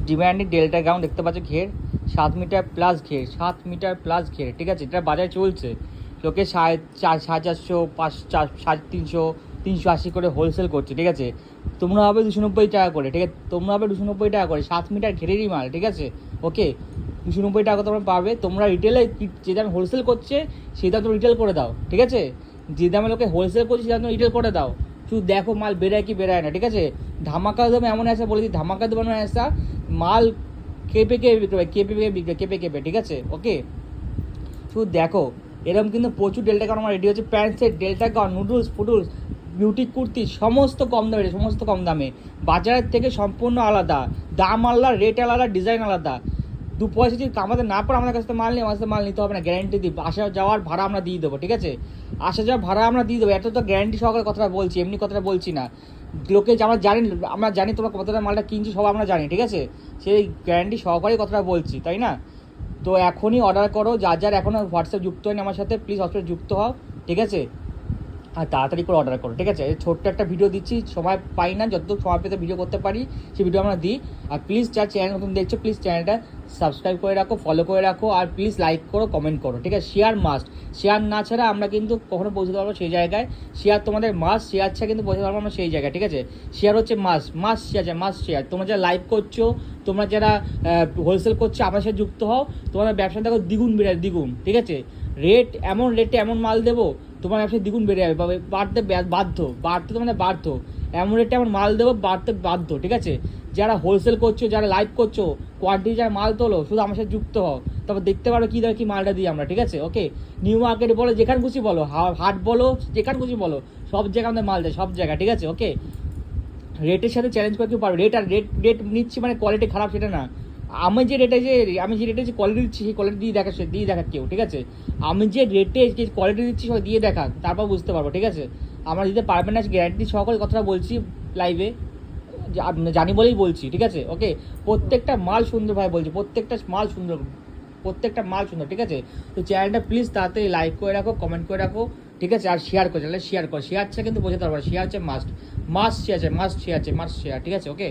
Demanding delta gown দেখতে পাচ্ছ, ঘের 7 মিটার প্লাস ঘের, 7 মিটার প্লাস ঘের, ঠিক আছে। এটা বাজারে চলছে, লোকে 450, 350, 380 করে হোলসেল করছে, ঠিক আছে। তোমরা হবে 290 টাকা করে, ঠিক আছে। তোমরা হবে 290 টাকা করে 7 মিটার ঘেরেরই মাল, ঠিক আছে। ওকে, 290 টাকা তোমরা পাবে। তোমরা রিটেলে যে দামে হোলসেল করছে সেই দাম তুমি রিটেল করে দাও, ঠিক আছে। যে দামে লোকে হোলসেল করছে সেই দাম তুমি রিটেল করে দাও। শুধু দেখো মাল বেরায় কি বেরায় না, ঠিক আছে। ধামাকা দামে এমন আসা বলে দিই, ধামাকা দামে আসা মাল কেঁপে কেঁপে, ঠিক আছে। ওকে, শুধু দেখো এরকম কিন্তু প্রচুর ডেল্টা গাউন আমার রেডি হচ্ছে। Pant set, delta gown, noodles ফুডলস, বিউটি কুর্তি, সমস্ত কম দামে, সমস্ত কম দামে, বাজারের থেকে সম্পূর্ণ আলাদা, দাম আলাদা, রেট আলাদা, ডিজাইন আলাদা। 2 পয়সা যদি কামাতে না পারে আমাদের কাছ থেকে মাল নিয়ে, আমাদের মাল নিতে হবে না, গ্যারান্টি দিই। আসা যাওয়ার ভাড়া আমরা দিয়ে দেবো, ঠিক আছে। আসা যাওয়ার ভাড়া আমরা দিয়ে দেবো, এত তো গ্যারান্টি সহকারে কথাটা বলছি, এমনি কথাটা বলছি না। লোকে আমরা জানি তোমরা কতটা মালটা কিনছি, সব আমরা জানি, ঠিক আছে। সেই গ্যারান্টি সহকারেই কথাটা বলছি, তাই না। তো এখনই অর্ডার করো, যার এখনও হোয়াটসঅ্যাপ যুক্ত হয়নি আমার সাথে, প্লিজ হোয়াটসঅ্যাপ যুক্ত হও, ঠিক আছে। আর তাড়াতাড়ি করে অর্ডার করো, ঠিক আছে। ছোট্ট একটা ভিডিও দিচ্ছি, সময় পাই না, যতটুকু সময় পেতে ভিডিও করতে পারি সেই ভিডিও আমরা দিই। আর প্লিজ যার চ্যানেল নতুন দেখছো, প্লিজ চ্যানেলটা সাবস্ক্রাইব করে রাখো, ফলো করে রাখো, আর প্লিজ লাইক করো, কমেন্ট করো, ঠিক আছে। শেয়ার মাস্ট, শেয়ার না ছাড়া আমরা কিন্তু কখনো পৌঁছতে পারবো সেই জায়গায়। শেয়ার তোমাদের মাস্ট, শেয়ার ছাড়া কিন্তু পৌঁছতে পারবো আমরা সেই জায়গায়, ঠিক আছে। শেয়ার হচ্ছে মাস্ট শেয়ার, মাস্ট শেয়ার। তোমরা যারা লাইভ করছো, তোমরা যারা হোলসেল করছো, আমার সাথে যুক্ত হও, তোমাদের ব্যবসা দেখো দ্বিগুণ বেড়ে, দ্বিগুণ, ঠিক আছে। রেটে এমন মাল দেবো তোমার ব্যবসা দ্বিগুণ বেড়ে যাবে, বাড়তে তো মানে বাধ্য। এমন রেটে এমন মাল দেবো, বাড়তে বাধ্য, ঠিক আছে। যারা হোলসেল করছো, যারা লাইভ করছো, কোয়ান্টিটি যারা মাল তোলো, শুধু আমার সাথে যুক্ত হও, তারপর দেখতে পারো কী ধর কী মালটা দিই আমরা, ঠিক আছে। ওকে, নিউ মার্কেট বলো, যেখানে খুশি বলো, হাট বলো, যেখানে খুশি বলো, সব জায়গায় আমাদের মাল দেয়, সব জায়গায়, ঠিক আছে। ওকে, রেটের সাথে চ্যালেঞ্জ করে কেউ পারবে, রেট নিচ্ছি মানে কোয়ালিটি খারাপ সেটা না। আমি যে রেটে যে কোয়ালিটি দিচ্ছি, সেই কোয়ালিটি দিয়ে দেখা কেউ, ঠিক আছে। আমি যে রেটে যে কোয়ালিটি দিচ্ছি সবাই দিয়ে দেখা, তারপর বুঝতে পারবো, ঠিক আছে। আমরা দিতে পারবেন না গ্যারান্টি সহকারে কথাটা বলছি লাইভে, জানি বলেই বলছি, ঠিক আছে। ওকে, প্রত্যেকটা মাল সুন্দর ভাই বলছি, প্রত্যেকটা মাল সুন্দর, ঠিক আছে। তো চ্যানেলটা প্লিজ তাড়াতাড়ি লাইক করে রাখো, কমেন্ট করে রাখো, ঠিক আছে। আর শেয়ার করো, চ্যানেলে শেয়ার ছাড়া কিন্তু বোঝাতে পারবো না, শেয়ার হচ্ছে মাস্ট শেয়ার, ঠিক আছে। ওকে।